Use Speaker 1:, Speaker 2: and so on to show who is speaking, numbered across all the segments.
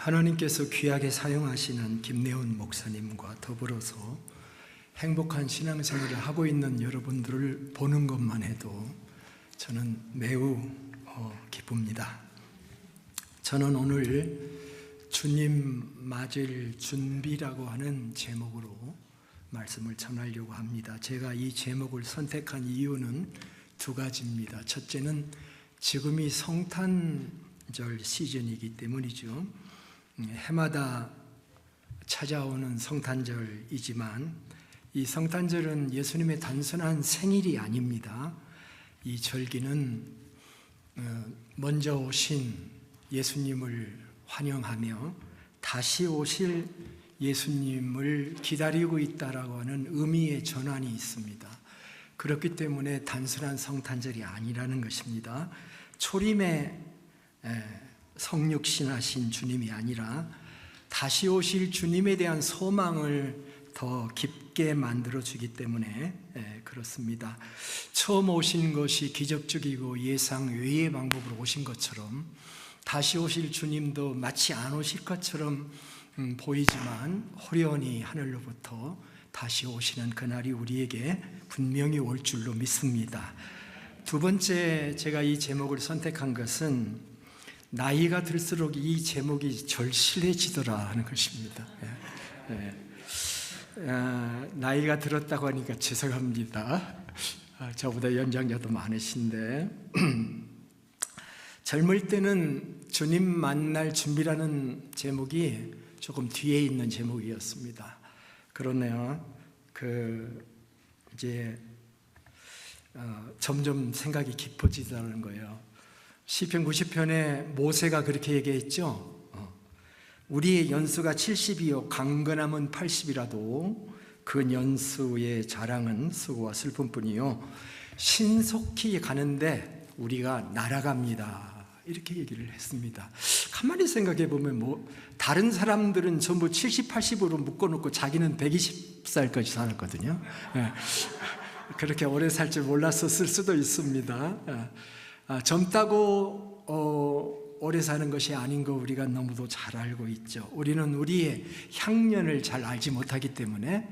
Speaker 1: 하나님께서 귀하게 사용하시는 김내훈 목사님과 더불어서 행복한 신앙생활을 하고 있는 여러분들을 보는 것만 해도 저는 매우 기쁩니다. 저는 오늘 주님 맞을 준비라고 하는 제목으로 말씀을 전하려고 합니다. 제가 이 제목을 선택한 이유는 두 가지입니다. 첫째는 지금이 성탄절 시즌이기 때문이죠. 해마다 찾아오는 성탄절이지만 이 성탄절은 예수님의 단순한 생일이 아닙니다. 이 절기는 먼저 오신 예수님을 환영하며 다시 오실 예수님을 기다리고 있다라고 하는 의미의 전환이 있습니다. 그렇기 때문에 단순한 성탄절이 아니라는 것입니다. 초림에 성육신하신 주님이 아니라 다시 오실 주님에 대한 소망을 더 깊게 만들어주기 때문에 그렇습니다. 처음 오신 것이 기적적이고 예상 외의 방법으로 오신 것처럼 다시 오실 주님도 마치 안 오실 것처럼 보이지만 호련히 하늘로부터 다시 오시는 그날이 우리에게 분명히 올 줄로 믿습니다. 두 번째, 제가 이 제목을 선택한 것은 나이가 들수록 이 제목이 절실해지더라 하는 것입니다. 나이가 들었다고 하니까 죄송합니다. 저보다 연장자도 많으신데 젊을 때는 주님 만날 준비라는 제목이 조금 뒤에 있는 제목이었습니다. 그러네요. 이제 점점 생각이 깊어지다는 거예요. 시편 90편에 모세가 그렇게 얘기했죠. 우리의 연수가 70이요 강건함은 80이라도 그 연수의 자랑은 수고와 슬픔뿐이요 신속히 가는데 우리가 날아갑니다. 이렇게 얘기를 했습니다. 가만히 생각해 보면 다른 사람들은 전부 70, 80으로 묶어놓고 자기는 120살까지 살았거든요. 그렇게 오래 살 줄 몰랐었을 수도 있습니다. 젊다고 오래 사는 것이 아닌 거 우리가 너무도 잘 알고 있죠. 우리는 우리의 향년을 잘 알지 못하기 때문에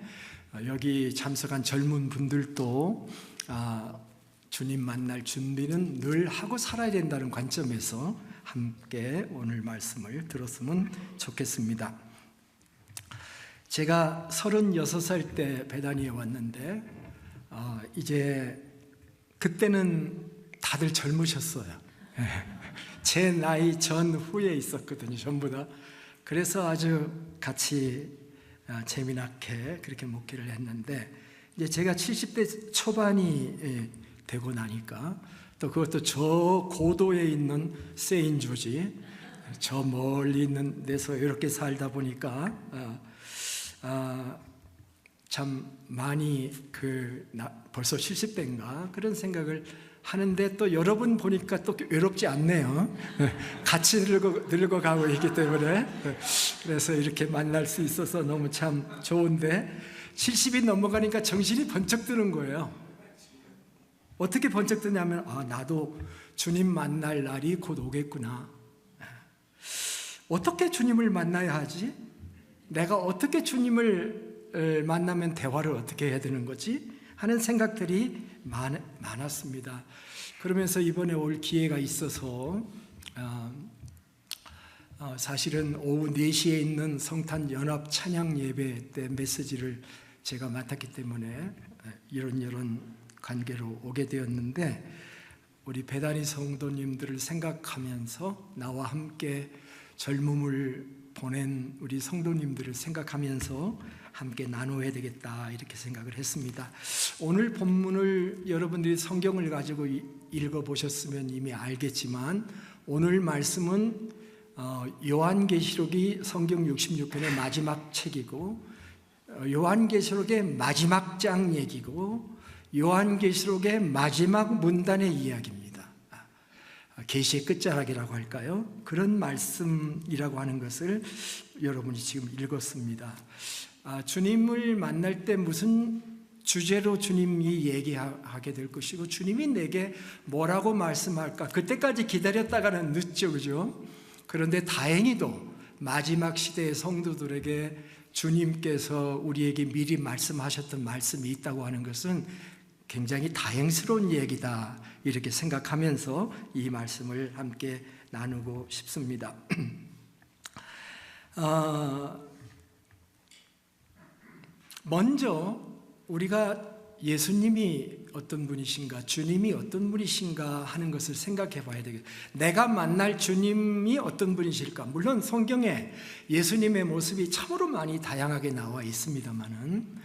Speaker 1: 여기 참석한 젊은 분들도 주님 만날 준비는 늘 하고 살아야 된다는 관점에서 함께 오늘 말씀을 들었으면 좋겠습니다. 제가 36살 때 베다니에 왔는데 이제 그때는 다들 젊으셨어요. 제 나이 전후에 있었거든요, 전부 다. 그래서 아주 같이 재미나게 그렇게 목회를 했는데 이제 제가 70대 초반이 되고 나니까 또 그것도 저 고도에 있는 세인조지, 저 멀리 있는 데서 이렇게 살다 보니까 참 많이 벌써 70대인가 그런 생각을 하는데 또 여러분 보니까 또 외롭지 않네요. 같이 늙어가고 있기 때문에 그래서 이렇게 만날 수 있어서 너무 참 좋은데 70이 넘어가니까 정신이 번쩍 드는 거예요. 어떻게 번쩍 드냐면 나도 주님 만날 날이 곧 오겠구나. 어떻게 주님을 만나야 하지? 내가 어떻게 주님을 만나면 대화를 어떻게 해야 되는 거지? 하는 생각들이 많았습니다. 그러면서 이번에 올 기회가 있어서 사실은 오후 4시에 있는 성탄연합 찬양 예배 때 메시지를 제가 맡았기 때문에 이런 관계로 오게 되었는데 우리 베다니 성도님들을 생각하면서 나와 함께 젊음을 보낸 우리 성도님들을 생각하면서 함께 나누어야 되겠다 이렇게 생각을 했습니다. 오늘 본문을 여러분들이 성경을 가지고 읽어보셨으면 이미 알겠지만 오늘 말씀은 요한계시록이 성경 66편의 마지막 책이고 요한계시록의 마지막 장 얘기고 요한계시록의 마지막 문단의 이야기입니다. 계시의 끝자락이라고 할까요? 그런 말씀이라고 하는 것을 여러분이 지금 읽었습니다. 주님을 만날 때 무슨 주제로 주님이 얘기하게 될 것이고 주님이 내게 뭐라고 말씀할까? 그때까지 기다렸다가는 늦죠, 그죠? 그런데 다행히도 마지막 시대의 성도들에게 주님께서 우리에게 미리 말씀하셨던 말씀이 있다고 하는 것은 굉장히 다행스러운 얘기다, 이렇게 생각하면서 이 말씀을 함께 나누고 싶습니다. 먼저 우리가 예수님이 어떤 분이신가, 주님이 어떤 분이신가 하는 것을 생각해 봐야 되겠어요. 내가 만날 주님이 어떤 분이실까? 물론 성경에 예수님의 모습이 참으로 많이 다양하게 나와 있습니다만은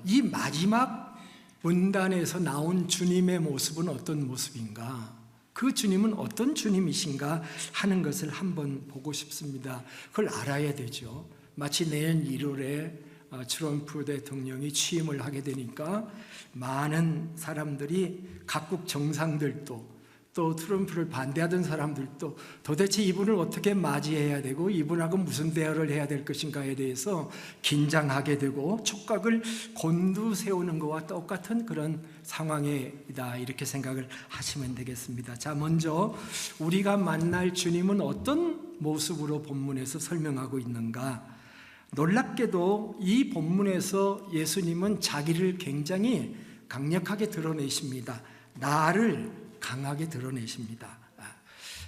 Speaker 1: 이 마지막 문단에서 나온 주님의 모습은 어떤 모습인가? 그 주님은 어떤 주님이신가 하는 것을 한번 보고 싶습니다. 그걸 알아야 되죠. 마치 내년 1월에 트럼프 대통령이 취임을 하게 되니까 많은 사람들이 각국 정상들도 또 트럼프를 반대하던 사람들도 도대체 이분을 어떻게 맞이해야 되고 이분하고 무슨 대화를 해야 될 것인가에 대해서 긴장하게 되고 촉각을 곤두세우는 것과 똑같은 그런 상황이다, 이렇게 생각을 하시면 되겠습니다. 자, 먼저 우리가 만날 주님은 어떤 모습으로 본문에서 설명하고 있는가? 놀랍게도 이 본문에서 예수님은 자기를 굉장히 강력하게 드러내십니다. 나를 강하게 드러내십니다.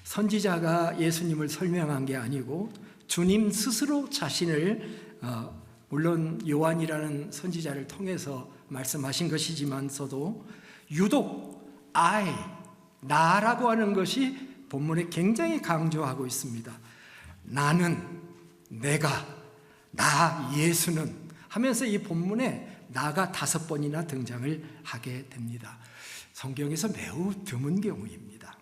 Speaker 1: 선지자가 예수님을 설명한 게 아니고 주님 스스로 자신을 물론 요한이라는 선지자를 통해서 말씀하신 것이지만서도 유독 나라고 하는 것이 본문에 굉장히 강조하고 있습니다. 나는, 내가, 나 예수는 하면서 이 본문에 나가 5번이나 등장을 하게 됩니다. 성경에서 매우 드문 경우입니다.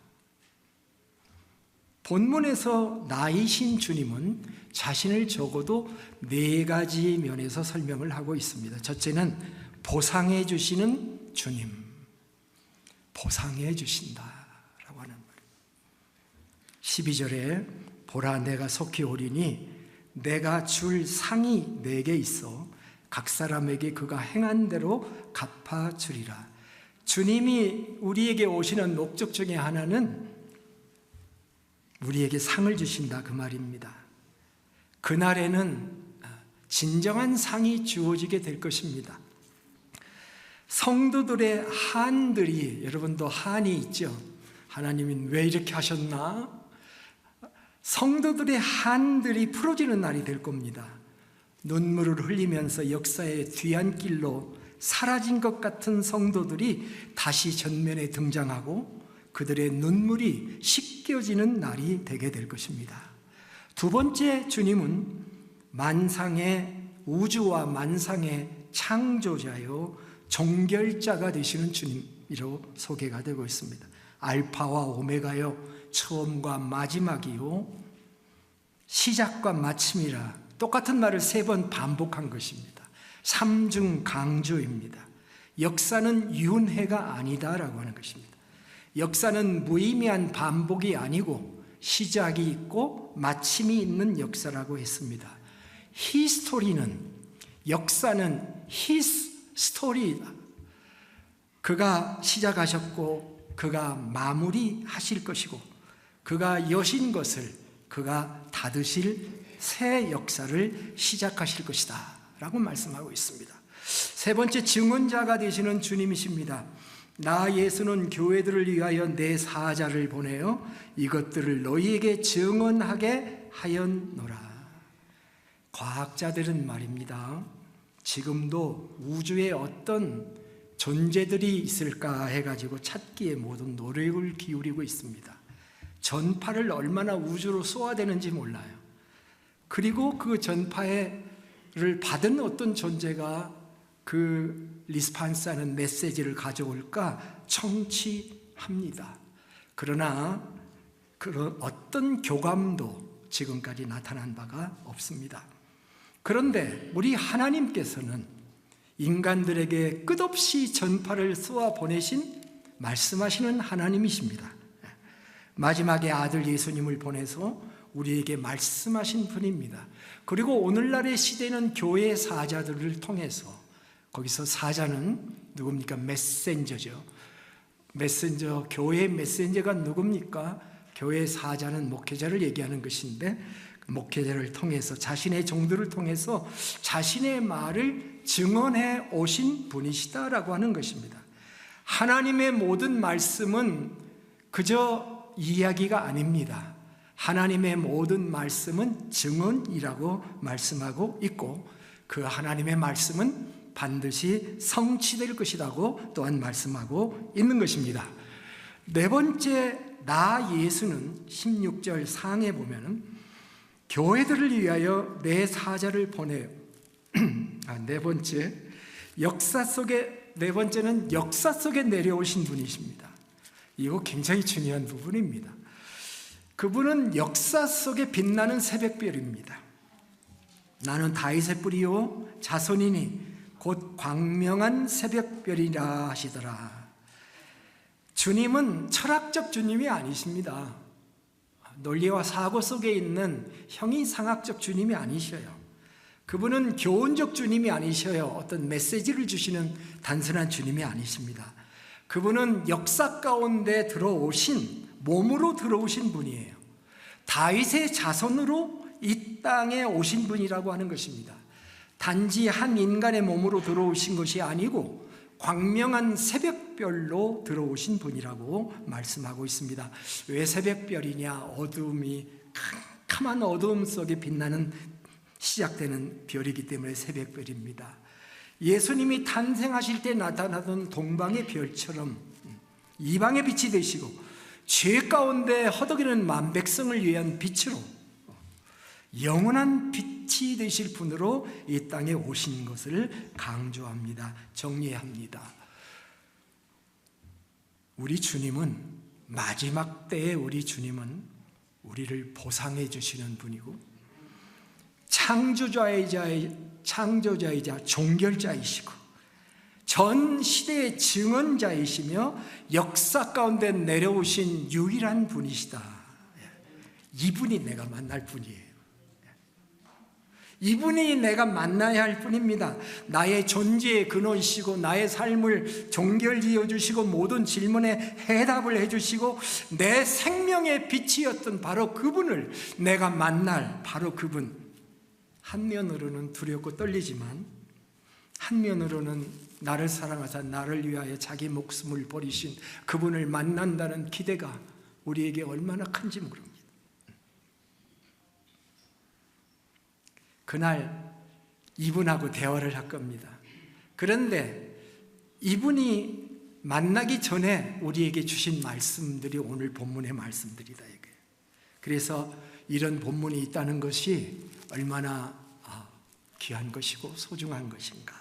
Speaker 1: 본문에서 나이신 주님은 자신을 적어도 4가지 면에서 설명을 하고 있습니다. 첫째는 보상해 주시는 주님, 보상해 주신다라고 하는 말. 12절에 보라, 내가 속히 오리니 내가 줄 상이 내게 있어 각 사람에게 그가 행한 대로 갚아주리라. 주님이 우리에게 오시는 목적 중에 하나는 우리에게 상을 주신다, 그 말입니다. 그날에는 진정한 상이 주어지게 될 것입니다. 성도들의 한들이, 여러분도 한이 있죠? 하나님이 왜 이렇게 하셨나? 성도들의 한들이 풀어지는 날이 될 겁니다. 눈물을 흘리면서 역사의 뒤안길로 사라진 것 같은 성도들이 다시 전면에 등장하고 그들의 눈물이 씻겨지는 날이 되게 될 것입니다. 두 번째, 주님은 만상의 우주와 만상의 창조자요 종결자가 되시는 주님으로 소개가 되고 있습니다. 알파와 오메가요, 처음과 마지막이요 시작과 마침이라, 똑같은 말을 3번 반복한 것입니다. 삼중 강조입니다. 역사는 윤회가 아니다라고 하는 것입니다. 역사는 무의미한 반복이 아니고 시작이 있고 마침이 있는 역사라고 했습니다. 히스토리는, 역사는 히스토리다. 그가 시작하셨고 그가 마무리하실 것이고 그가 여신 것을 그가 닫으실 새 역사를 시작하실 것이다 라고 말씀하고 있습니다. 세 번째, 증언자가 되시는 주님이십니다. 나 예수는 교회들을 위하여 내 사자를 보내어 이것들을 너희에게 증언하게 하였노라. 과학자들은 말입니다, 지금도 우주에 어떤 존재들이 있을까 해가지고 찾기에 모든 노력을 기울이고 있습니다. 전파를 얼마나 우주로 쏘아대는지 몰라요. 그리고 그 전파를 받은 어떤 존재가 그 리스판스하는 메시지를 가져올까 청취합니다. 그러나 그런 어떤 교감도 지금까지 나타난 바가 없습니다. 그런데 우리 하나님께서는 인간들에게 끝없이 전파를 쏘아 보내신 말씀하시는 하나님이십니다. 마지막에 아들 예수님을 보내서 우리에게 말씀하신 분입니다. 그리고 오늘날의 시대는 교회 사자들을 통해서, 거기서 사자는 누굽니까? 메신저죠. 메신저, 교회 메신저가 누굽니까? 교회 사자는 목회자를 얘기하는 것인데 목회자를 통해서 자신의 종들을 통해서 자신의 말을 증언해 오신 분이시다라고 하는 것입니다. 하나님의 모든 말씀은 그저 이야기가 아닙니다. 하나님의 모든 말씀은 증언이라고 말씀하고 있고 그 하나님의 말씀은 반드시 성취될 것이라고 또한 말씀하고 있는 것입니다. 네 번째, 나 예수는 16절 상에 보면 교회들을 위하여 내 사자를 보내요. 네 번째는 역사 속에 내려오신 분이십니다. 이거 굉장히 중요한 부분입니다. 그분은 역사 속에 빛나는 새벽별입니다. 나는 다윗의 뿌리요 자손이니 곧 광명한 새벽별이라 하시더라. 주님은 철학적 주님이 아니십니다. 논리와 사고 속에 있는 형이상학적 주님이 아니셔요. 그분은 교훈적 주님이 아니셔요. 어떤 메시지를 주시는 단순한 주님이 아니십니다. 그분은 역사 가운데 들어오신, 몸으로 들어오신 분이에요. 다윗의 자손으로 이 땅에 오신 분이라고 하는 것입니다. 단지 한 인간의 몸으로 들어오신 것이 아니고 광명한 새벽별로 들어오신 분이라고 말씀하고 있습니다. 왜 새벽별이냐? 어두움이, 캄캄한 어두움 속에 빛나는 시작되는 별이기 때문에 새벽별입니다. 예수님이 탄생하실 때 나타나던 동방의 별처럼 이방의 빛이 되시고 죄 가운데 허덕이는 만백성을 위한 빛으로 영원한 빛이 되실 분으로 이 땅에 오신 것을 강조합니다. 정리합니다. 우리 주님은, 마지막 때의 우리 주님은 우리를 보상해 주시는 분이고 창조자이자 종결자이시고 전 시대의 증언자이시며 역사 가운데 내려오신 유일한 분이시다. 이분이 내가 만날 분이에요. 이분이 내가 만나야 할 분입니다. 나의 존재의 근원이시고 나의 삶을 종결지어 주시고 모든 질문에 해답을 해주시고 내 생명의 빛이었던 바로 그분을 내가 만날 바로 그분. 한면으로는 두렵고 떨리지만 한면으로는 나를 사랑하사 나를 위하여 자기 목숨을 버리신 그분을 만난다는 기대가 우리에게 얼마나 큰지 모릅니다. 그날 이분하고 대화를 할 겁니다. 그런데 이분이 만나기 전에 우리에게 주신 말씀들이 오늘 본문의 말씀들이다 이거예요. 그래서 이런 본문이 있다는 것이 얼마나 귀한 것이고 소중한 것인가.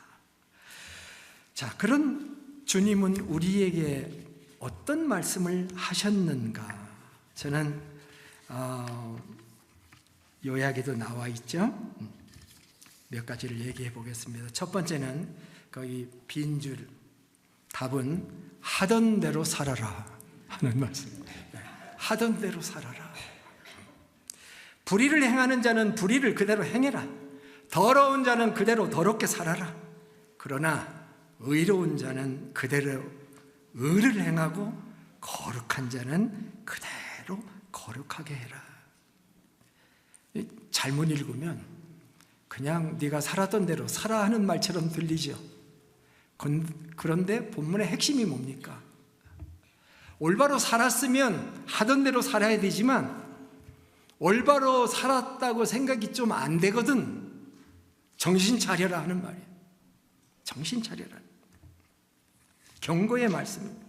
Speaker 1: 자, 그런 주님은 우리에게 어떤 말씀을 하셨는가? 저는 요약에도 나와 있죠. 몇 가지를 얘기해 보겠습니다. 첫 번째는 거기 빈줄 답은 하던 대로 살아라 하는 말씀. 하던 대로 살아라. 불의를 행하는 자는 불의를 그대로 행해라. 더러운 자는 그대로 더럽게 살아라. 그러나 의로운 자는 그대로 의를 행하고 거룩한 자는 그대로 거룩하게 해라. 잘못 읽으면 그냥 네가 살았던 대로 살아 하는 말처럼 들리죠. 그런데 본문의 핵심이 뭡니까? 올바로 살았으면 하던 대로 살아야 되지만 올바로 살았다고 생각이 좀 안 되거든. 정신 차려라 하는 말이에요. 정신 차려라. 경고의 말씀입니다.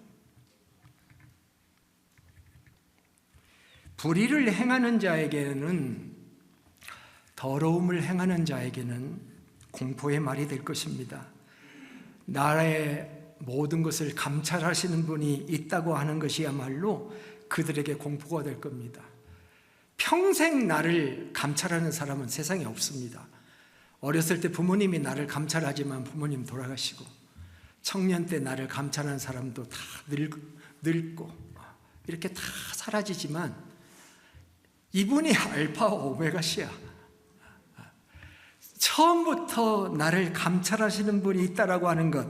Speaker 1: 불의를 행하는 자에게는, 더러움을 행하는 자에게는 공포의 말이 될 것입니다. 나라의 모든 것을 감찰하시는 분이 있다고 하는 것이야말로 그들에게 공포가 될 겁니다. 평생 나를 감찰하는 사람은 세상에 없습니다. 어렸을 때 부모님이 나를 감찰하지만 부모님 돌아가시고, 청년 때 나를 감찰하는 사람도 다 늙고 이렇게 다 사라지지만 이분이 알파 오메가시야. 처음부터 나를 감찰하시는 분이 있다라고 하는 것,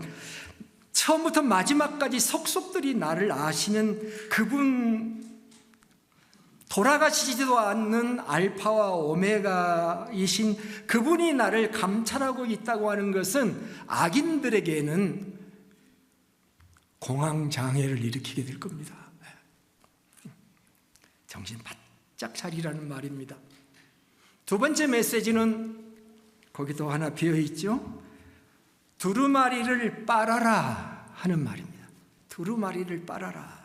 Speaker 1: 처음부터 마지막까지 속속들이 나를 아시는 그분, 돌아가시지도 않는 알파와 오메가이신 그분이 나를 감찰하고 있다고 하는 것은 악인들에게는 공황장애를 일으키게 될 겁니다. 정신 바짝 차리라는 말입니다. 두 번째 메시지는 거기도 하나 비어있죠. 두루마리를 빨아라 하는 말입니다. 두루마리를 빨아라.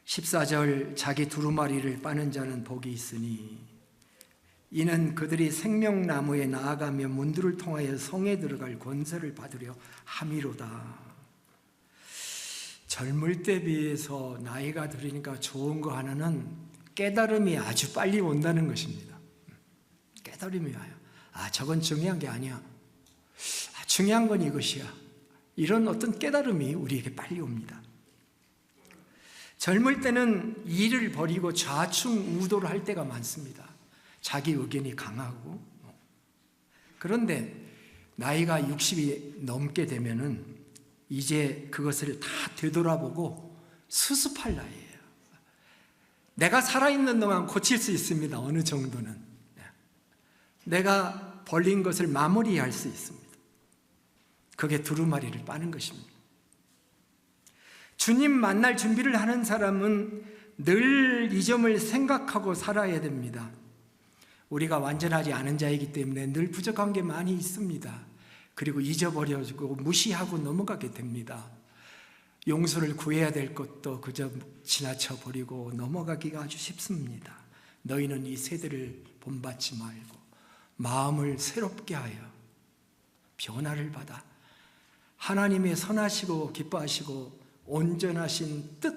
Speaker 1: 14절 자기 두루마리를 빠는 자는 복이 있으니 이는 그들이 생명나무에 나아가며 문들을 통하여 성에 들어갈 권세를 받으려 함이로다. 젊을 때 비해서 나이가 들으니까 좋은 거 하나는 깨달음이 아주 빨리 온다는 것입니다. 깨달음이 와요. 저건 중요한 게 아니야. 중요한 건 이것이야. 이런 어떤 깨달음이 우리에게 빨리 옵니다. 젊을 때는 일을 버리고 좌충우돌을 할 때가 많습니다. 자기 의견이 강하고. 그런데 나이가 60이 넘게 되면은 이제 그것을 다 되돌아보고 수습할 나이예요. 내가 살아있는 동안 고칠 수 있습니다. 어느 정도는. 내가 벌린 것을 마무리할 수 있습니다. 그게 두루마리를 빠는 것입니다. 주님 만날 준비를 하는 사람은 늘 이 점을 생각하고 살아야 됩니다. 우리가 완전하지 않은 자이기 때문에 늘 부족한 게 많이 있습니다. 그리고 잊어버려지고 무시하고 넘어가게 됩니다. 용서를 구해야 될 것도 그저 지나쳐 버리고 넘어가기가 아주 쉽습니다. 너희는 이 세대를 본받지 말고 마음을 새롭게 하여 변화를 받아 하나님의 선하시고 기뻐하시고 온전하신 뜻,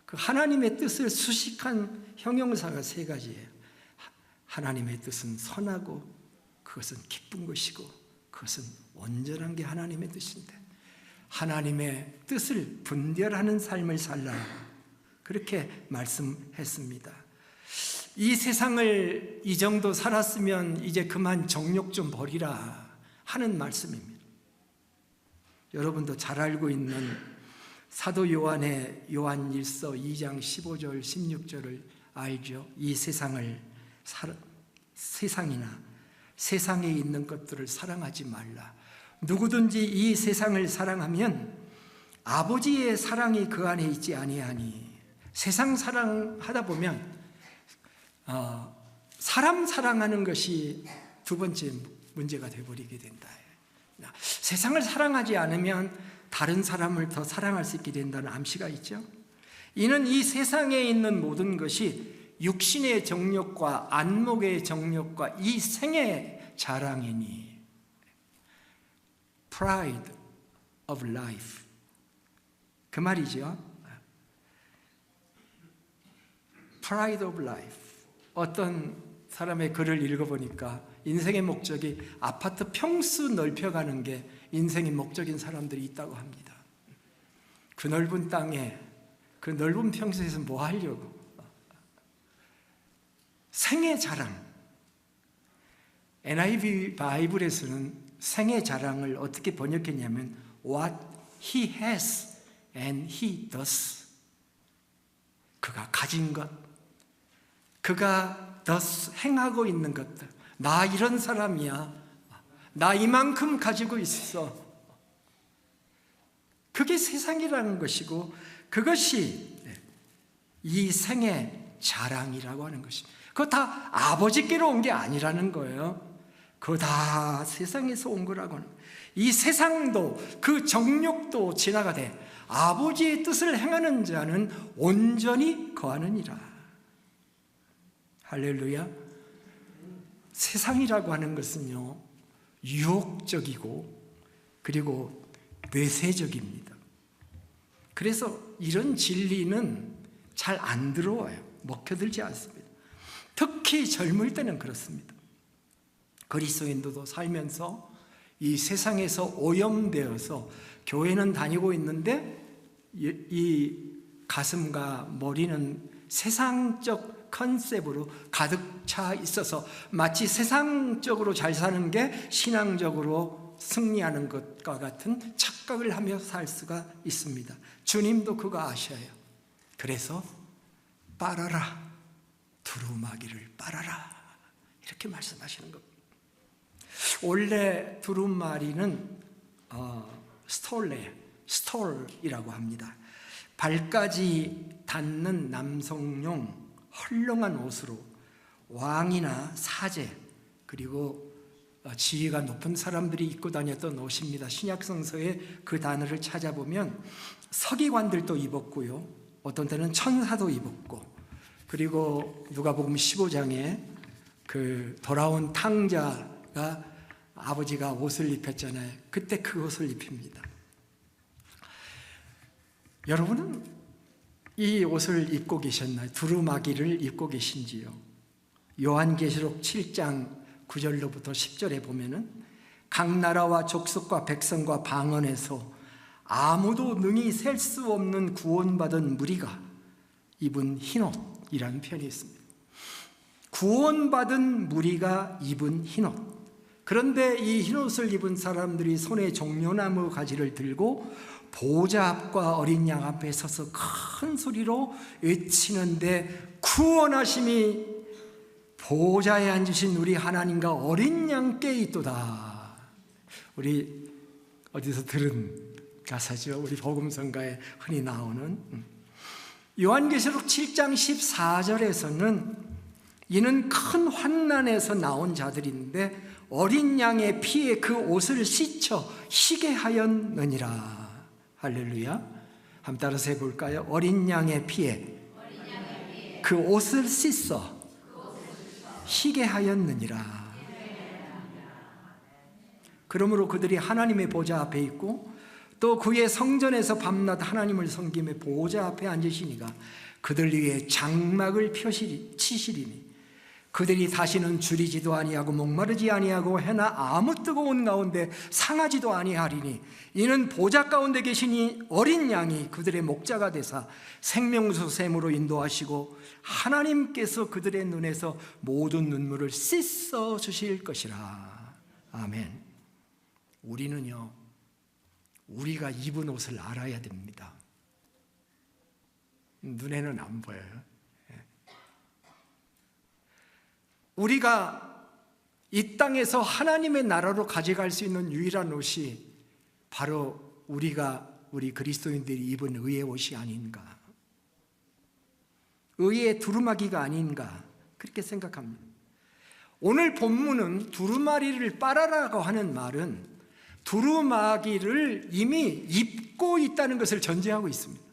Speaker 1: 그 하나님의 뜻을 수식한 형용사가 세 가지예요. 하나님의 뜻은 선하고 그것은 기쁜 것이고 그것은 온전한 게 하나님의 뜻인데 하나님의 뜻을 분별하는 삶을 살라, 그렇게 말씀했습니다. 이 세상을 이 정도 살았으면 이제 그만 정욕 좀 버리라 하는 말씀입니다. 여러분도 잘 알고 있는 사도 요한의 요한일서 2장 15절 16절을 알죠. 이 세상이나 세상에 있는 것들을 사랑하지 말라. 누구든지 이 세상을 사랑하면 아버지의 사랑이 그 안에 있지 아니하니. 세상 사랑하다 보면 사람 사랑하는 것이 두 번째 문제가 되어버리게 된다. 세상을 사랑하지 않으면 다른 사람을 더 사랑할 수 있게 된다는 암시가 있죠. 이는 이 세상에 있는 모든 것이 육신의 정욕과 안목의 정욕과 이 생의 자랑이니. Pride of life, 그 말이죠. Pride of life. 어떤 사람의 글을 읽어보니까 인생의 목적이 아파트 평수 넓혀가는 게 인생의 목적인 사람들이 있다고 합니다. 그 넓은 땅에 그 넓은 평수에서 뭐 하려고? 생의 자랑. NIV 바이블에서는 생의 자랑을 어떻게 번역했냐면 What he has and he does. 그가 가진 것, 그가 thus 행하고 있는 것들. 나 이런 사람이야. 나 이만큼 가지고 있어. 그게 세상이라는 것이고 그것이 이 생의 자랑이라고 하는 것입니다. 그거 다 아버지께로 온 게 아니라는 거예요. 그거 다 세상에서 온 거라고 하는 거예요. 이 세상도 그 정욕도 지나가되 아버지의 뜻을 행하는 자는 온전히 거하느니라. 할렐루야. 세상이라고 하는 것은요, 유혹적이고 그리고 뇌세적입니다. 그래서 이런 진리는 잘 안 들어와요. 먹혀들지 않습니다. 특히 젊을 때는 그렇습니다. 그리스도인들도 살면서 이 세상에서 오염되어서 교회는 다니고 있는데 이 가슴과 머리는 세상적 컨셉으로 가득 차 있어서 마치 세상적으로 잘 사는 게 신앙적으로 승리하는 것과 같은 착각을 하며 살 수가 있습니다. 주님도 그거 아셔요. 그래서 빨아라, 두루마기를 빨아라, 이렇게 말씀하시는 겁니다. 원래 두루마리는 스톨이라고 합니다. 발까지 닿는 남성용 헐렁한 옷으로 왕이나 사제, 그리고 지위가 높은 사람들이 입고 다녔던 옷입니다. 신약성서에 그 단어를 찾아보면 서기관들도 입었고요, 어떤 때는 천사도 입었고, 그리고 누가복음 15장에 그 돌아온 탕자가 아버지가 옷을 입혔잖아요. 그때 그 옷을 입힙니다. 여러분은 이 옷을 입고 계셨나요? 두루마기를 입고 계신지요? 요한계시록 7장 9절로부터 10절에 보면은 각 나라와 족속과 백성과 방언에서 아무도 능히 셀 수 없는 구원받은 무리가 입은 흰옷이라는 표현이 있습니다. 구원받은 무리가 입은 흰옷. 그런데 이 흰옷을 입은 사람들이 손에 종려나무 가지를 들고 보좌 앞과 어린 양 앞에 서서 큰 소리로 외치는데, 구원하심이 보좌에 앉으신 우리 하나님과 어린 양께 있도다. 우리 어디서 들은 가사죠. 우리 복음성가에 흔히 나오는. 요한계시록 7장 14절에서는 이는 큰 환난에서 나온 자들인데 어린 양의 피에 그 옷을 씻어 희게 하였느니라. 할렐루야. 한번 따라서 해볼까요? 어린 양의 피에 그 옷을 씻어 희게 하였느니라. 그러므로 그들이 하나님의 보좌 앞에 있고 또 그의 성전에서 밤낮 하나님을 섬기며 보좌 앞에 앉으시니가 그들 위에 장막을 치시리니 그들이 다시는 줄이지도 아니하고 목마르지 아니하고 해나 아무 뜨거운 가운데 상하지도 아니하리니 이는 보좌 가운데 계시니 어린 양이 그들의 목자가 되사 생명수 샘으로 인도하시고 하나님께서 그들의 눈에서 모든 눈물을 씻어 주실 것이라. 아멘. 우리는요, 우리가 입은 옷을 알아야 됩니다. 눈에는 안 보여요. 우리가 이 땅에서 하나님의 나라로 가져갈 수 있는 유일한 옷이 바로 우리 그리스도인들이 입은 의의 옷이 아닌가, 의의 두루마기가 아닌가, 그렇게 생각합니다. 오늘 본문은 두루마리를 빨아라고 하는 말은 두루마기를 이미 입고 있다는 것을 전제하고 있습니다.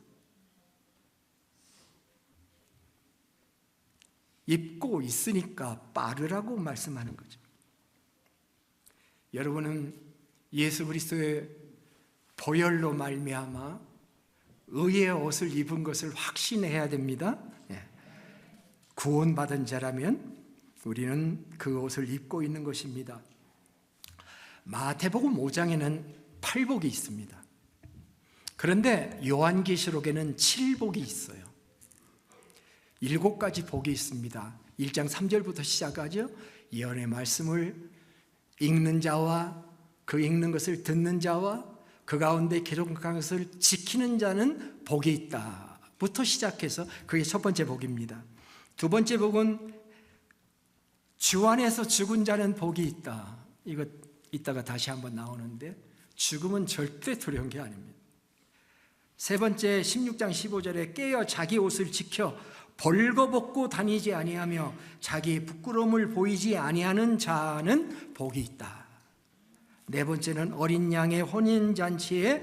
Speaker 1: 입고 있으니까 빨으라고 말씀하는 거죠. 여러분은 예수 그리스도의 보혈로 말미암아 의의 옷을 입은 것을 확신해야 됩니다. 구원받은 자라면 우리는 그 옷을 입고 있는 것입니다. 마태복음 5장에는 8복이 있습니다. 그런데 요한계시록에는 7복이 있어요. 7가지 복이 있습니다. 1장 3절부터 시작하죠. 예언의 말씀을 읽는 자와 그 읽는 것을 듣는 자와 그 가운데 기록한 것을 지키는 자는 복이 있다 부터 시작해서 그게 첫 번째 복입니다. 두 번째 복은 주 안에서 죽은 자는 복이 있다. 이거 이따가 다시 한번 나오는데 죽음은 절대 두려운 게 아닙니다. 세 번째 16장 15절에 깨어 자기 옷을 지켜 벌거벗고 다니지 아니하며 자기의 부끄러움을 보이지 아니하는 자는 복이 있다. 네 번째는 어린 양의 혼인잔치에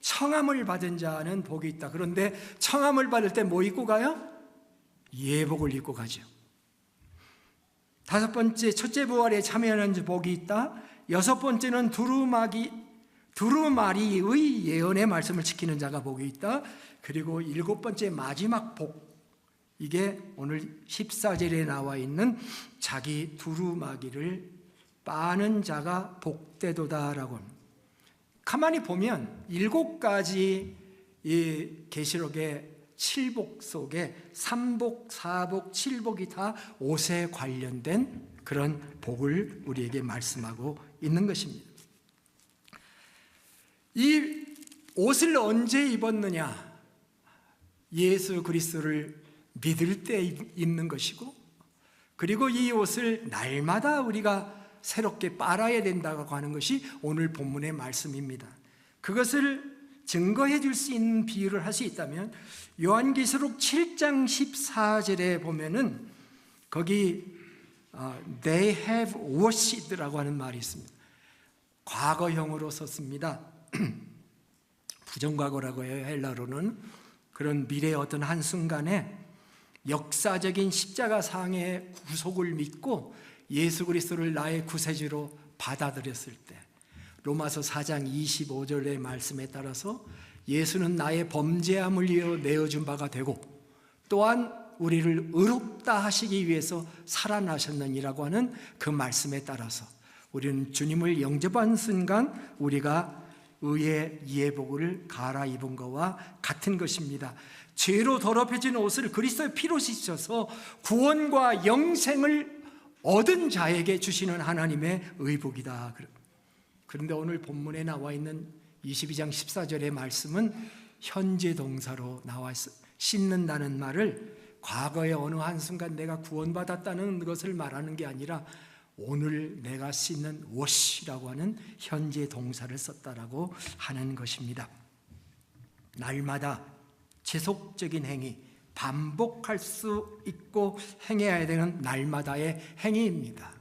Speaker 1: 청함을 받은 자는 복이 있다. 그런데 청함을 받을 때 뭐 입고 가요? 예복을 입고 가죠. 다섯 번째, 첫째 부활에 참여하는 자 복이 있다. 여섯 번째는 두루마리의 예언의 말씀을 지키는 자가 복이 있다. 그리고 일곱 번째 마지막 복, 이게 오늘 14절에 나와 있는 자기 두루마기를 빠는 자가 복되도다라고 합니다. 가만히 보면 7가지 이 계시록의 7복 속에 3복, 4복, 7복이 다 옷에 관련된 그런 복을 우리에게 말씀하고 있는 것입니다. 이 옷을 언제 입었느냐? 예수 그리스도를 믿을 때 입는 것이고, 그리고 이 옷을 날마다 우리가 새롭게 빨아야 된다고 하는 것이 오늘 본문의 말씀입니다. 그것을 증거해 줄 수 있는 비유를 할 수 있다면 요한계시록 7장 14절에 보면은 거기 They have washed라고 하는 말이 있습니다. 과거형으로 썼습니다. 부정과거라고 해요, 헬라로는. 그런 미래의 어떤 한순간에 역사적인 십자가상의 구속을 믿고 예수 그리스도를 나의 구세주로 받아들였을 때, 로마서 4장 25절의 말씀에 따라서 예수는 나의 범죄함을 위하여 내어준 바가 되고 또한 우리를 의롭다 하시기 위해서 살아나셨느니라고 하는 그 말씀에 따라서 우리는 주님을 영접한 순간 우리가 의의 예복을 갈아입은 것과 같은 것입니다. 죄로 더럽혀진 옷을 그리스도의 피로 씻어서 구원과 영생을 얻은 자에게 주시는 하나님의 의복이다. 그런데 오늘 본문에 나와 있는 22장 14절의 말씀은 현재 동사로 나와 있어. 씻는다는 말을 과거의 어느 한순간 내가 구원받았다는 것을 말하는 게 아니라 오늘 내가 씻는 wash이라고 하는 현재 동사를 썼다라고 하는 것입니다. 날마다 지속적인 행위, 반복할 수 있고 행해야 되는 날마다의 행위입니다.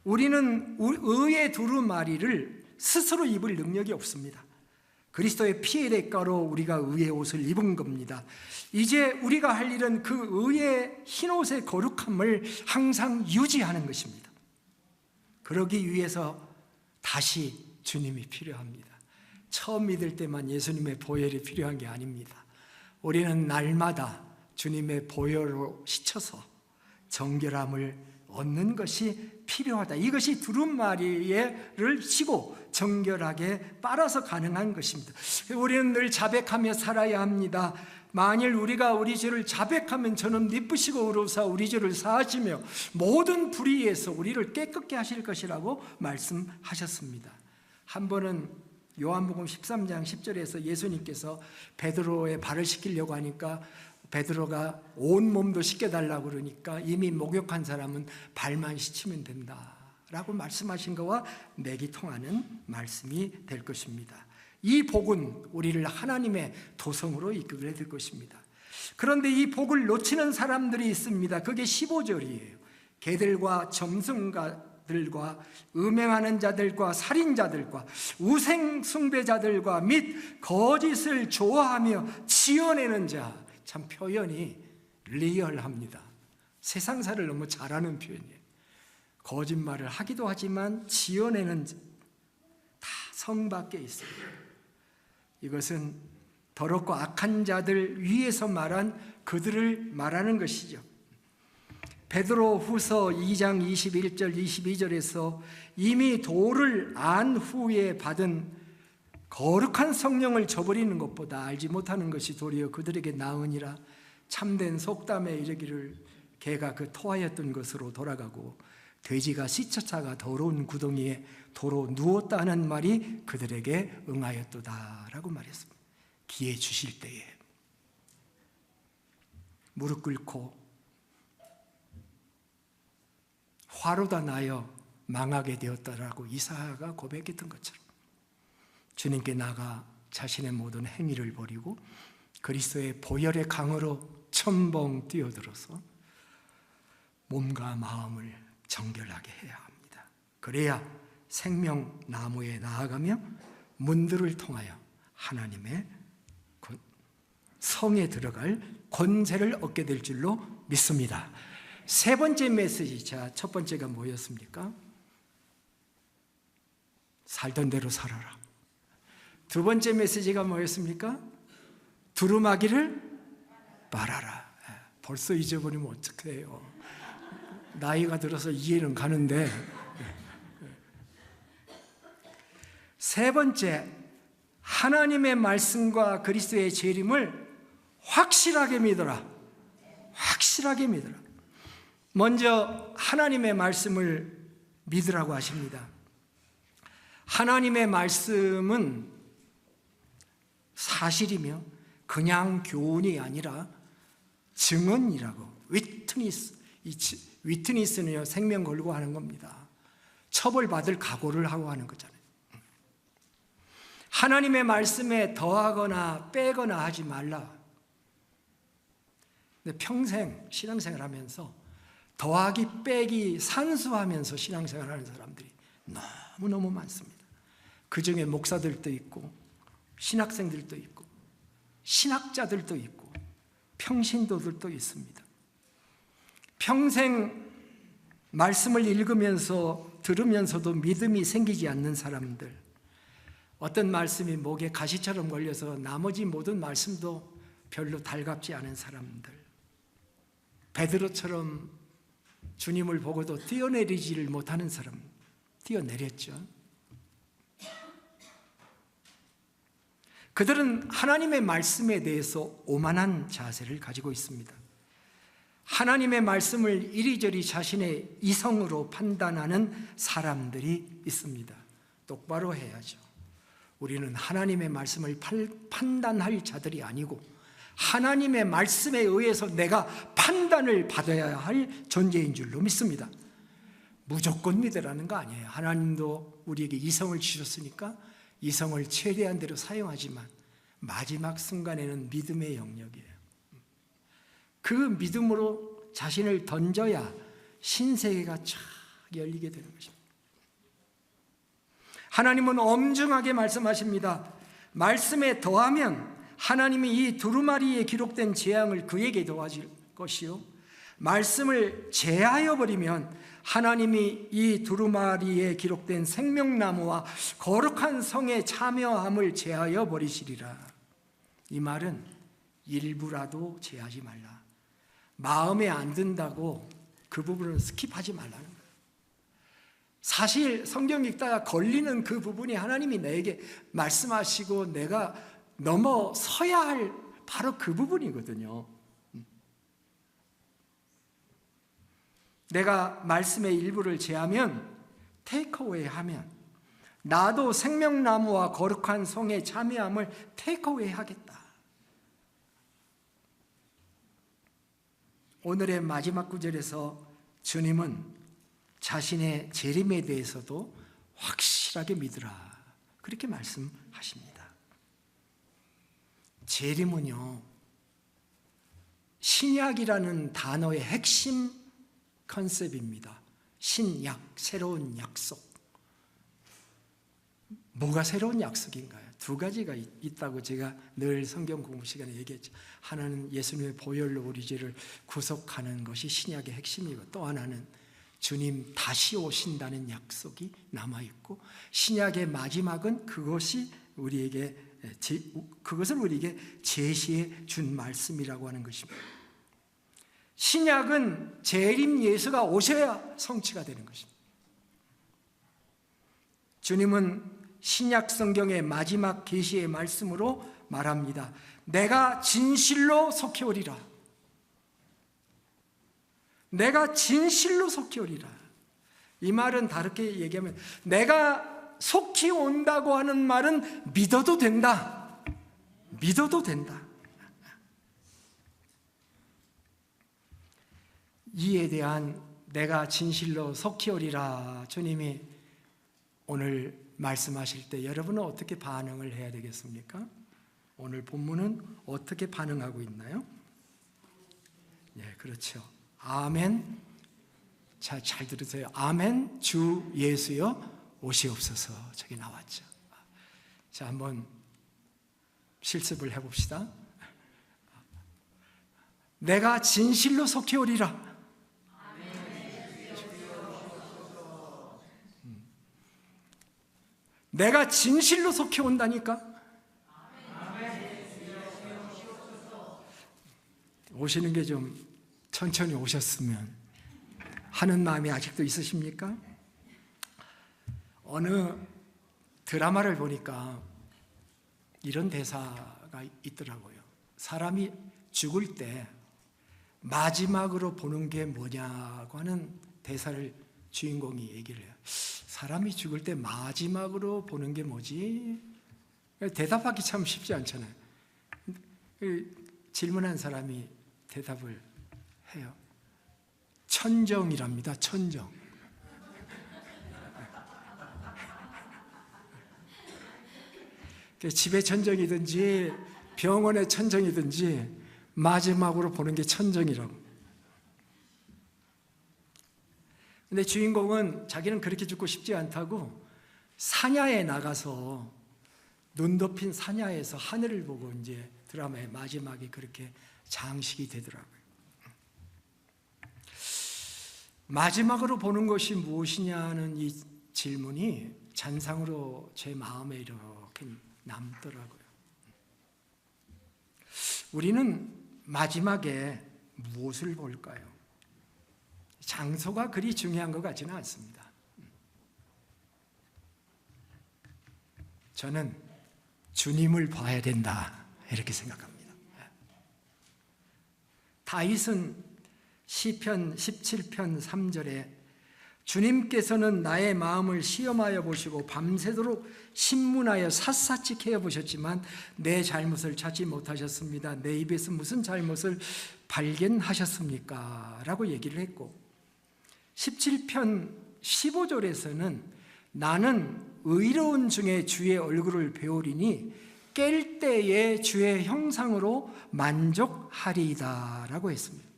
Speaker 1: 우리는 의의 두루마리를 스스로 입을 능력이 없습니다. 그리스도의 피의 대가로 우리가 의의 옷을 입은 겁니다. 이제 우리가 할 일은 그 의의 흰옷의 거룩함을 항상 유지하는 것입니다. 그러기 위해서 다시 주님이 필요합니다. 처음 믿을 때만 예수님의 보혈이 필요한 게 아닙니다. 우리는 날마다 주님의 보혈로 씻어서 정결함을 얻는 것이 필요하다. 이것이 두루마리를 씌고 정결하게 빨아서 가능한 것입니다. 우리는 늘 자백하며 살아야 합니다. 만일 우리가 우리 죄를 자백하면 저는 미쁘시고 의로우사 우리 죄를 사하시며 모든 불의에서 우리를 깨끗게 하실 것이라고 말씀하셨습니다. 한 번은 요한복음 13장 10절에서 예수님께서 베드로의 발을 씻기려고 하니까 베드로가 온 몸도 씻겨달라고 그러니까 이미 목욕한 사람은 발만 씻으면 된다라고 말씀하신 것과 맥이 통하는 말씀이 될 것입니다. 이 복은 우리를 하나님의 도성으로 이끌게 될 것입니다. 그런데 이 복을 놓치는 사람들이 있습니다. 그게 15절이에요. 개들과 점승가들과 음행하는 자들과 살인자들과 우생 숭배자들과 및 거짓을 좋아하며 지어내는 자. 참 표현이 리얼합니다. 세상사를 너무 잘하는 표현이에요. 거짓말을 하기도 하지만 지어내는 다 성 밖에 있어요. 이것은 더럽고 악한 자들 위에서 말한 그들을 말하는 것이죠. 베드로 후서 2장 21절 22절에서 이미 도를 안 후에 받은 거룩한 성령을 저버리는 것보다 알지 못하는 것이 도리어 그들에게 나으니라. 참된 속담에 이르기를 개가 그 토하였던 것으로 돌아가고 돼지가 씻어차가 더러운 구덩이에 도로 누웠다는 말이 그들에게 응하였도다라고 말했습니다. 기회 주실 때에 무릎 꿇고 화로 다 나여 망하게 되었다라고 이사야가 고백했던 것처럼 주님께 나가 자신의 모든 행위를 버리고 그리스도의 보혈의 강으로 첨벙 뛰어들어서 몸과 마음을 정결하게 해야 합니다. 그래야 생명나무에 나아가며 문들을 통하여 하나님의 성에 들어갈 권세를 얻게 될 줄로 믿습니다. 세 번째 메시지, 자, 첫 번째가 뭐였습니까? 살던 대로 살아라. 두 번째 메시지가 뭐였습니까? 두루마기를 빨아라. 벌써 잊어버리면 어떡해요. 나이가 들어서 이해는 가는데. 세 번째, 하나님의 말씀과 그리스도의 재림을 확실하게 믿어라. 확실하게 믿어라. 먼저 하나님의 말씀을 믿으라고 하십니다. 하나님의 말씀은 사실이며 그냥 교훈이 아니라 증언이라고. 위트니스. 이 위트니스는요, 생명 걸고 하는 겁니다. 처벌받을 각오를 하고 하는 거잖아요. 하나님의 말씀에 더하거나 빼거나 하지 말라. 근데 평생 신앙생활 하면서 더하기 빼기 산수하면서 신앙생활 하는 사람들이 너무너무 많습니다. 그 중에 목사들도 있고 신학생들도 있고 신학자들도 있고 평신도들도 있습니다. 평생 말씀을 읽으면서 들으면서도 믿음이 생기지 않는 사람들, 어떤 말씀이 목에 가시처럼 걸려서 나머지 모든 말씀도 별로 달갑지 않은 사람들, 베드로처럼 주님을 보고도 뛰어내리지를 못하는 사람, 뛰어내렸죠. 그들은 하나님의 말씀에 대해서 오만한 자세를 가지고 있습니다. 하나님의 말씀을 이리저리 자신의 이성으로 판단하는 사람들이 있습니다. 똑바로 해야죠. 우리는 하나님의 말씀을 판단할 자들이 아니고 하나님의 말씀에 의해서 내가 판단을 받아야 할 존재인 줄로 믿습니다. 무조건 믿으라는 거 아니에요. 하나님도 우리에게 이성을 주셨으니까 이성을 최대한 대로 사용하지만 마지막 순간에는 믿음의 영역이에요. 그 믿음으로 자신을 던져야 신세계가 쫙 열리게 되는 것입니다. 하나님은 엄중하게 말씀하십니다. 말씀에 더하면 하나님이 이 두루마리에 기록된 재앙을 그에게 더하실 것이요, 말씀을 제하여 버리면 하나님이 이 두루마리에 기록된 생명나무와 거룩한 성의 참여함을 제하여 버리시리라. 이 말은 일부라도 제하지 말라. 마음에 안 든다고 그 부분을 스킵하지 말라는 거예요. 사실 성경 읽다가 걸리는 그 부분이 하나님이 내게 말씀하시고 내가 넘어서야 할 바로 그 부분이거든요. 내가 말씀의 일부를 제하면, 테이크어웨이 하면 나도 생명나무와 거룩한 성의 참여함을 테이크어웨이 하겠다. 오늘의 마지막 구절에서 주님은 자신의 재림에 대해서도 확실하게 믿으라, 그렇게 말씀하십니다. 재림은요, 신약이라는 단어의 핵심 컨셉입니다. 신약, 새로운 약속. 뭐가 새로운 약속인가요? 두 가지가 있다고 제가 늘 성경 공부 시간에 얘기했죠. 하나는 예수님의 보혈로 우리 죄를 구속하는 것이 신약의 핵심이고, 또 하나는 주님 다시 오신다는 약속이 남아있고, 신약의 마지막은 그것을 우리에게 제시해 준 말씀이라고 하는 것입니다. 신약은 재림 예수가 오셔야 성취가 되는 것입니다. 주님은 신약 성경의 마지막 계시의 말씀으로 말합니다. 내가 진실로 속히 오리라. 내가 진실로 속히 오리라. 이 말은 다르게 얘기하면 내가 속히 온다고 하는 말은 믿어도 된다. 믿어도 된다. 이에 대한 내가 진실로 속히 오리라 주님이 오늘 말씀하실 때 여러분은 어떻게 반응을 해야 되겠습니까? 오늘 본문은 어떻게 반응하고 있나요? 네, 그렇죠. 아멘. 자, 잘 들으세요. 아멘. 주 예수여 오시옵소서. 저기 나왔죠. 자, 한번 실습을 해봅시다. 내가 진실로 속히 오리라. 내가 진실로 속히 온다니까. 오시는 게 좀 천천히 오셨으면 하는 마음이 아직도 있으십니까? 어느 드라마를 보니까 이런 대사가 있더라고요. 사람이 죽을 때 마지막으로 보는 게 뭐냐고 하는 대사를 주인공이 얘기를 해요. 사람이 죽을 때 마지막으로 보는 게 뭐지? 대답하기 참 쉽지 않잖아요. 질문한 사람이 대답을 해요. 천정이랍니다. 천정. 집의 천정이든지 병원의 천정이든지 마지막으로 보는 게 천정이라고. 근데 주인공은 자기는 그렇게 죽고 싶지 않다고 사냐에 나가서 눈 덮인 사냐에서 하늘을 보고 이제 드라마의 마지막에 그렇게 장식이 되더라고요. 마지막으로 보는 것이 무엇이냐는 이 질문이 잔상으로 제 마음에 이렇게 남더라고요. 우리는 마지막에 무엇을 볼까요? 장소가 그리 중요한 것 같지는 않습니다. 저는 주님을 봐야 된다 이렇게 생각합니다. 다윗은 시편 17편 3절에 주님께서는 나의 마음을 시험하여 보시고 밤새도록 신문하여 샅샅이 캐어 보셨지만 내 잘못을 찾지 못하셨습니다. 내 입에서 무슨 잘못을 발견하셨습니까? 라고 얘기를 했고 17편 15절에서는 나는 의로운 중에 주의 얼굴을 배우리니 깰 때에 주의 형상으로 만족하리이다 라고 했습니다.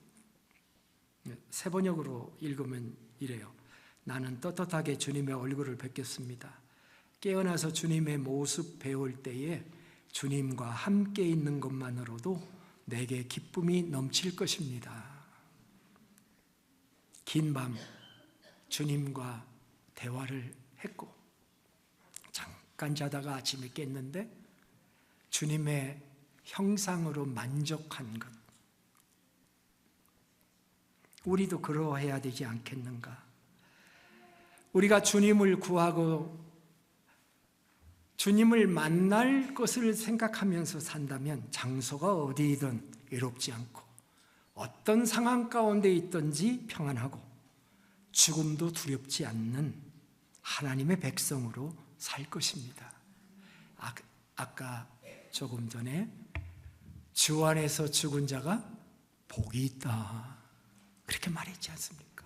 Speaker 1: 세 번역으로 읽으면 이래요. 나는 떳떳하게 주님의 얼굴을 뵙겠습니다. 깨어나서 주님의 모습 배울 때에 주님과 함께 있는 것만으로도 내게 기쁨이 넘칠 것입니다. 긴 밤 주님과 대화를 했고 잠깐 자다가 아침에 깼는데 주님의 형상으로 만족한 것. 우리도 그러해야 되지 않겠는가? 우리가 주님을 구하고 주님을 만날 것을 생각하면서 산다면 장소가 어디이든 외롭지 않고 어떤 상황 가운데 있든지 평안하고 죽음도 두렵지 않는 하나님의 백성으로 살 것입니다. 아까 조금 전에 주 안에서 죽은 자가 복이 있다 그렇게 말했지 않습니까?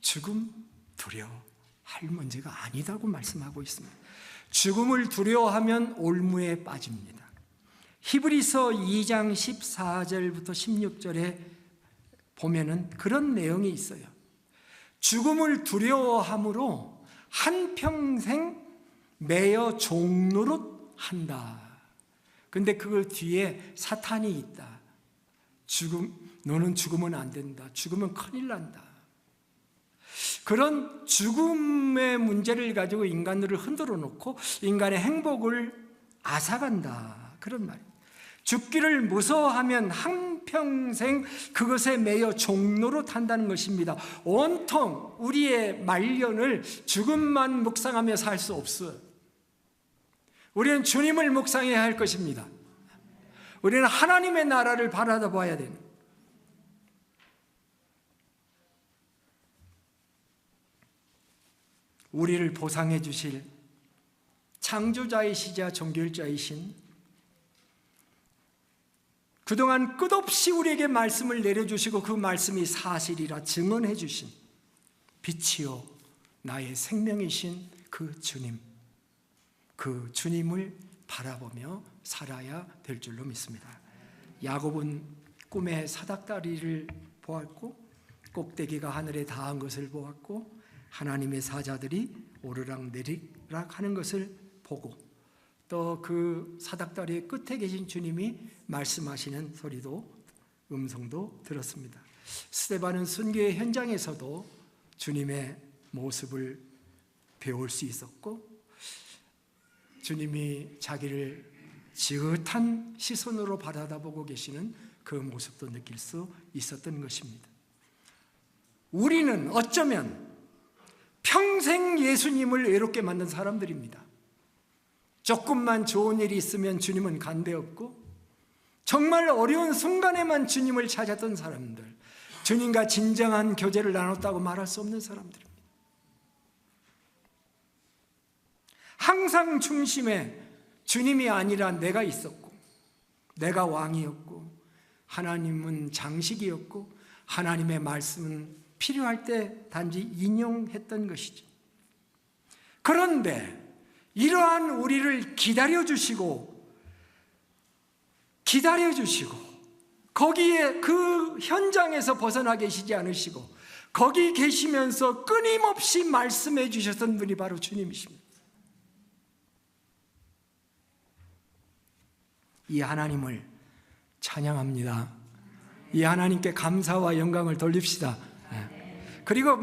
Speaker 1: 죽음 두려워할 문제가 아니다고 말씀하고 있습니다. 죽음을 두려워하면 올무에 빠집니다. 히브리서 2장 14절부터 16절에 보면은 그런 내용이 있어요. 죽음을 두려워함으로 한평생 매여 종노릇 한다. 근데 그 뒤에 사탄이 있다. 너는 죽으면 안 된다. 죽으면 큰일 난다. 그런 죽음의 문제를 가지고 인간들을 흔들어 놓고 인간의 행복을 앗아간다. 그런 말이에요. 죽기를 무서워하면 한평생 그것에 매여 종노릇 한다는 것입니다. 온통 우리의 말년을 죽음만 묵상하며 살 수 없어요. 우리는 주님을 묵상해야 할 것입니다. 우리는 하나님의 나라를 바라봐야 되는 거예요. 우리를 보상해 주실 창조자이시자 종결자이신 그동안 끝없이 우리에게 말씀을 내려주시고 그 말씀이 사실이라 증언해 주신 빛이요 나의 생명이신 그 주님, 그 주님을 바라보며 살아야 될 줄로 믿습니다. 야곱은 꿈에 사닥다리를 보았고 꼭대기가 하늘에 닿은 것을 보았고 하나님의 사자들이 오르락 내리락 하는 것을 보고 또 그 사닥다리의 끝에 계신 주님이 말씀하시는 소리도 음성도 들었습니다. 스데반은 순교의 현장에서도 주님의 모습을 배울 수 있었고 주님이 자기를 지긋한 시선으로 바라다보고 계시는 그 모습도 느낄 수 있었던 것입니다. 우리는 어쩌면 평생 예수님을 외롭게 만든 사람들입니다. 조금만 좋은 일이 있으면 주님은 간대없고 정말 어려운 순간에만 주님을 찾았던 사람들, 주님과 진정한 교제를 나눴다고 말할 수 없는 사람들입니다. 항상 중심에 주님이 아니라 내가 있었고 내가 왕이었고 하나님은 장식이었고 하나님의 말씀은 필요할 때 단지 인용했던 것이죠. 그런데 이러한 우리를 기다려주시고 거기에 그 현장에서 벗어나 계시지 않으시고 거기 계시면서 끊임없이 말씀해 주셨던 분이 바로 주님이십니다. 이 하나님을 찬양합니다. 이 하나님께 감사와 영광을 돌립시다. 그리고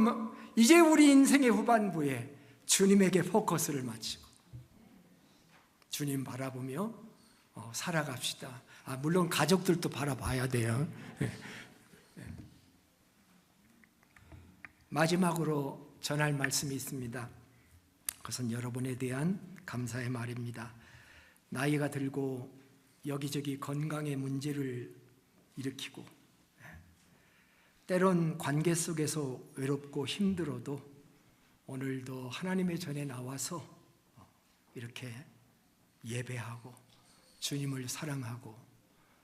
Speaker 1: 이제 우리 인생의 후반부에 주님에게 포커스를 맞추고 주님 바라보며 살아갑시다. 물론 가족들도 바라봐야 돼요. 마지막으로 전할 말씀이 있습니다. 그것은 여러분에 대한 감사의 말입니다. 나이가 들고 여기저기 건강의 문제를 일으키고 때론 관계 속에서 외롭고 힘들어도 오늘도 하나님의 전에 나와서 이렇게 예배하고 주님을 사랑하고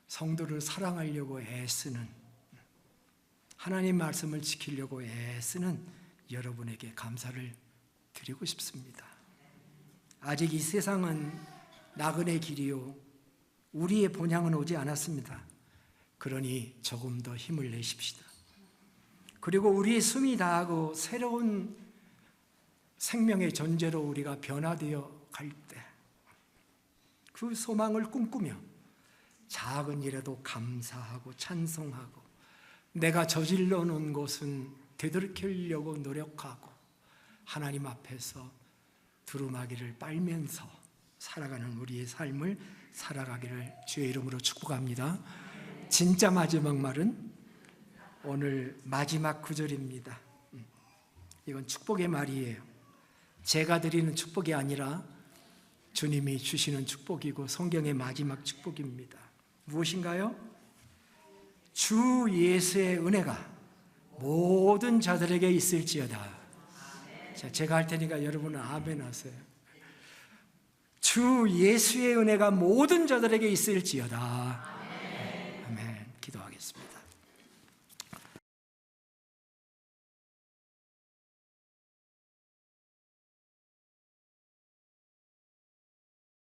Speaker 1: 성도를 사랑하려고 애쓰는, 하나님 말씀을 지키려고 애쓰는 여러분에게 감사를 드리고 싶습니다. 아직 이 세상은 나그네 길이요 우리의 본향은 오지 않았습니다. 그러니 조금 더 힘을 내십시다. 그리고 우리의 숨이 다하고 새로운 생명의 존재로 우리가 변화되어 갈 때 그 소망을 꿈꾸며 작은 일에도 감사하고 찬송하고 내가 저질러 놓은 것은 되돌이키려고 노력하고 하나님 앞에서 두루마기를 빨면서 살아가는 우리의 삶을 살아가기를 주의 이름으로 축복합니다. 진짜 마지막 말은 오늘 마지막 구절입니다. 이건 축복의 말이에요. 제가 드리는 축복이 아니라 주님이 주시는 축복이고 성경의 마지막 축복입니다. 무엇인가요? 주 예수의 은혜가 모든 자들에게 있을지어다. 자, 제가 할 테니까 여러분은 아멘 하세요. 주 예수의 은혜가 모든 자들에게 있을지어다. 아멘. 기도하겠습니다.